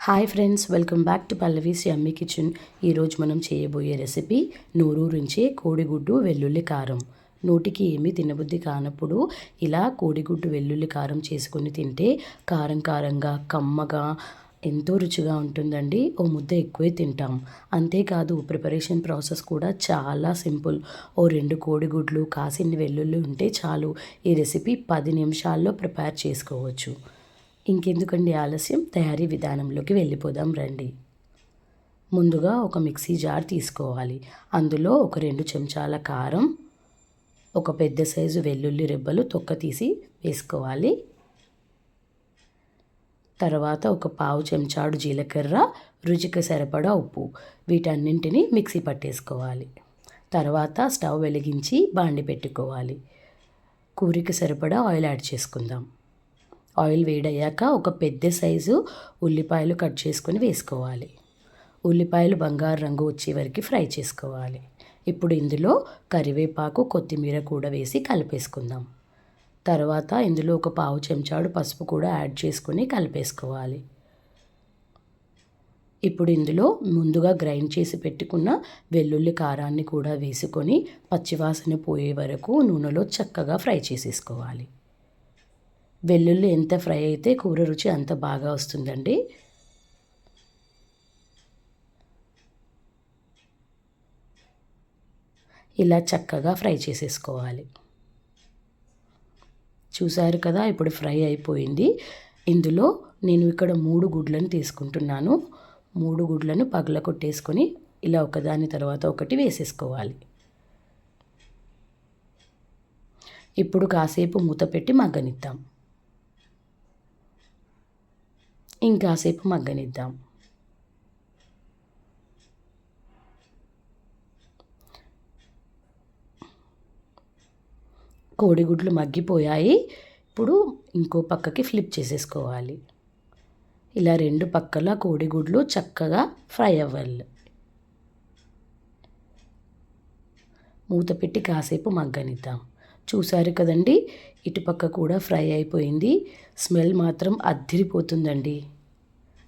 Hi friends, welcome back to Pallavi's yummy kitchen. ఈరోజు మనం చేయబోయే రెసిపీ నోరూరించే కోడిగుడ్డు వెల్లుల్లి కారం. నోటికి ఏమీ తినబుద్ధి కానప్పుడు ఇలా కోడిగుడ్డు వెల్లుల్లి కారం చేసుకొని తింటే కారం కారంగా కమ్మగా ఎంతో రుచిగా ఉంటుందండి. ఓ ముద్ద ఎక్కువే తింటాం. అంతేకాదు ప్రిపరేషన్ ప్రాసెస్ కూడా చాలా సింపుల్. ఓ 2 కోడిగుడ్లు, కాసిన్ని వెల్లుల్లి ఉంటే చాలు. ఈ రెసిపీ 10 నిమిషాల్లో ప్రిపేర్ చేసుకోవచ్చు. ఇంకెందుకండి ఆలస్యం, తయారీ విధానంలోకి వెళ్ళిపోదాం రండి. ముందుగా ఒక మిక్సీ జార్ తీసుకోవాలి. అందులో ఒక 2 చెంచాల కారం, ఒక పెద్ద సైజు వెల్లుల్లి రెబ్బలు తొక్క తీసి వేసుకోవాలి. తర్వాత ఒక పావు చెంచాడు జీలకర్ర, రుచికి సరిపడా ఉప్పు, వీటన్నింటినీ మిక్సీ పట్టేసుకోవాలి. తర్వాత స్టవ్ వెలిగించి బాండి పెట్టుకోవాలి. కూరకి సరిపడా ఆయిల్ యాడ్ చేసుకుందాం. ఆయిల్ వేడయ్యాక ఒక పెద్ద సైజు ఉల్లిపాయలు కట్ చేసుకొని వేసుకోవాలి. ఉల్లిపాయలు బంగారు రంగు వచ్చే వరకు ఫ్రై చేసుకోవాలి. ఇప్పుడు ఇందులో కరివేపాకు, కొత్తిమీర కూడా వేసి కలిపేసుకుందాం. తర్వాత ఇందులో ఒక పావు చెంచాడు పసుపు కూడా యాడ్ చేసుకొని కలిపేసుకోవాలి. ఇప్పుడు ఇందులో ముందుగా గ్రైండ్ చేసి పెట్టుకున్న వెల్లుల్లి కారాన్ని కూడా వేసుకొని పచ్చివాసన పోయే వరకు నూనెలో చక్కగా ఫ్రై చేసేసుకోవాలి. వెల్లుల్లి ఎంత ఫ్రై అయితే కూర రుచి అంత బాగా వస్తుందండి. ఇలా చక్కగా ఫ్రై చేసేసుకోవాలి. చూసారు కదా, ఇప్పుడు ఫ్రై అయిపోయింది. ఇందులో నేను ఇక్కడ 3 గుడ్లను తీసుకుంటున్నాను. 3 గుడ్లను పగలగొట్టేసుకొని ఇలా ఒకదాని తర్వాత ఒకటి వేసేసుకోవాలి. ఇప్పుడు కాసేపు మూత పెట్టి మగ్గనిద్దాం. ఇంకాసేపు మగ్గనిద్దాం. కోడిగుడ్లు మగ్గిపోయాయి. ఇప్పుడు ఇంకో పక్కకి ఫ్లిప్ చేసేసుకోవాలి. ఇలా 2 పక్కల కోడిగుడ్లు చక్కగా ఫ్రై అవ్వాలి. మూత పెట్టి కాసేపు మగ్గనిద్దాం. చూసారు కదండి, ఇటుపక్క కూడా ఫ్రై అయిపోయింది. స్మెల్ మాత్రం అద్దిరిపోతుందండి.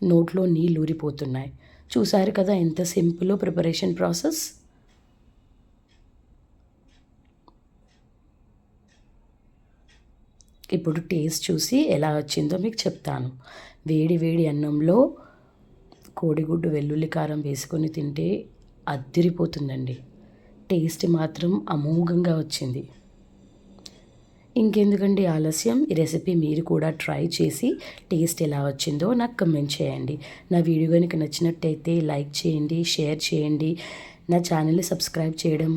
నోట్లో నీళ్ళు ఊరిపోతున్నాయి. చూసారు కదా ఎంత సింపుల్ ప్రిపరేషన్ ప్రాసెస్. ఇప్పుడు టేస్ట్ చూసి ఎలా వచ్చిందో మీకు చెప్తాను. వేడి వేడి అన్నంలో కోడిగుడ్డు వెల్లుల్లి కారం వేసుకొని తింటే అద్దిరిపోతుందండి. టేస్ట్ మాత్రం అమోఘంగా వచ్చింది. ఇంకెందుకండి ఆలస్యం, ఈ రెసిపీ మీరు కూడా ట్రై చేసి టేస్ట్ ఎలా వచ్చిందో నాకు కమెంట్ చేయండి. నా వీడియో కనుక నచ్చినట్టయితే లైక్ చేయండి, షేర్ చేయండి. నా ఛానల్ని సబ్స్క్రైబ్ చేయడం